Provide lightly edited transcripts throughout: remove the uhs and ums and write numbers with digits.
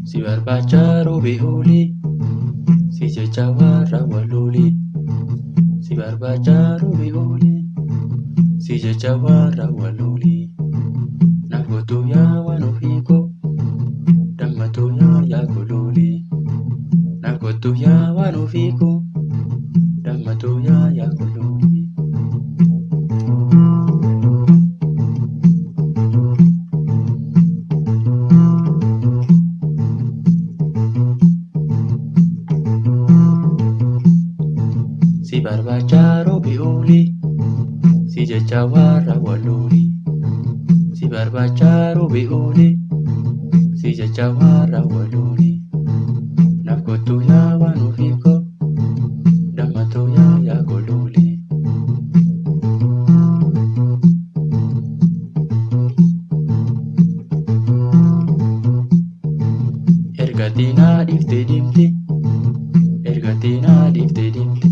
Si barbacha robe oli, si jecha warra wal oli. Si barbacha robe oli, si jecha warra wal oli. Namoota yaa waan ofiiko, dammatuu yaa gololi. Namoota yaa waan ofiiko, dammatuu yaa gololi. Si barbacha robe oli, si jecha warra wal oli. Si barbacha robe oli, si jecha warra wal oli. Namoota yaa waan ofiiko, dammatuu yaa gololi. Ergatinaa dhiiftee deemte, ergatinaa dhiiftee deemte.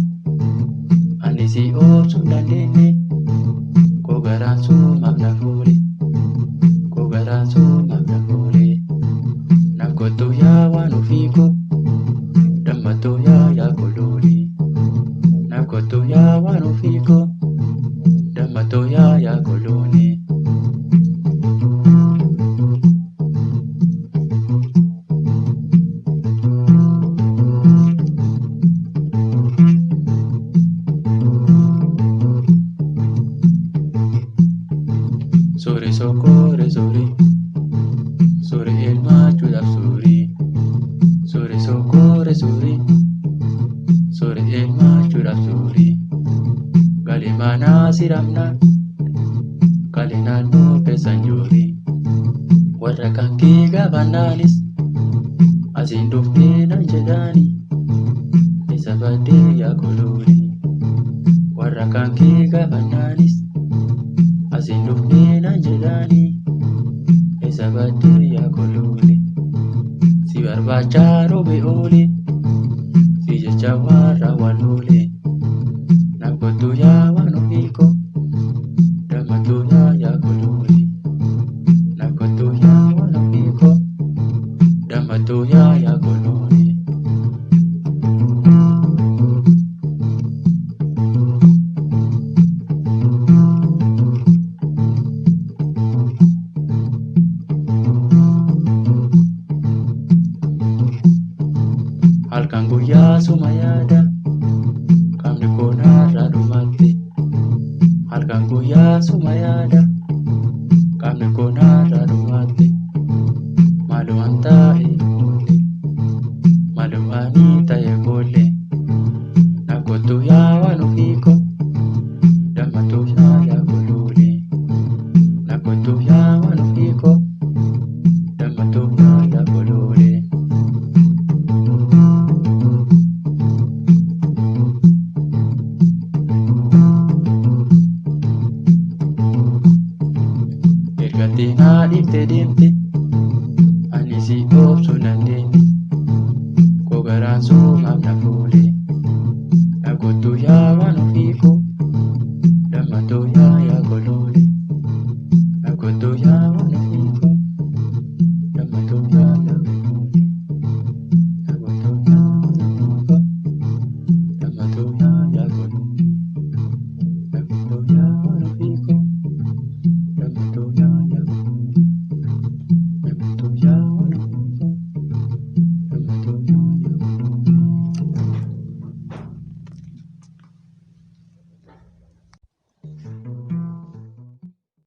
Ani si obsuu hin dandeenye, koo garaan sumaaf na fuule, koo garaan sumaaf na fuule. Namoota yaa waan ofiiko, dammatuu yaa gololi. Namoota yaa waan ofiiko, dammatuu yaa gololi. Sore sokore sore, sore elmaachuudhaaf sore. Sore sokore sore, sore elmaachuudhaaf sore. Galee manaa siramnaan, galee naannoo keessan joore. Warra kan kee gaafannaanis, asiin dhuftee nan jedhaani, isa baddee yaa gololi. Warra kan kee gaafannaanis, asiin dhuftee nan jedhaani, isa baddee yaa gololi. Si barbacha robe oli, si jecha warra wal oli. Namoota yaa waan ofiiko, dammatuu yaa gololi. Namoota yaa waan ofiiko, dammatuu yaa gololi. Halkan guyyaa suma yaada, qaamni koo narraa dhumatte. Halkan guyyaa suma yaada, qaamni koo narraa dhumatte. Maaloo an taa'e boolle, maaloo ani ta'e boolle. Namoota yaa waan ofiiko, dammatuu yaa gololi. Namoota yaa waan ofiiko, dammatuu yaa gololi. Ergatinaa dhiiftee deemte,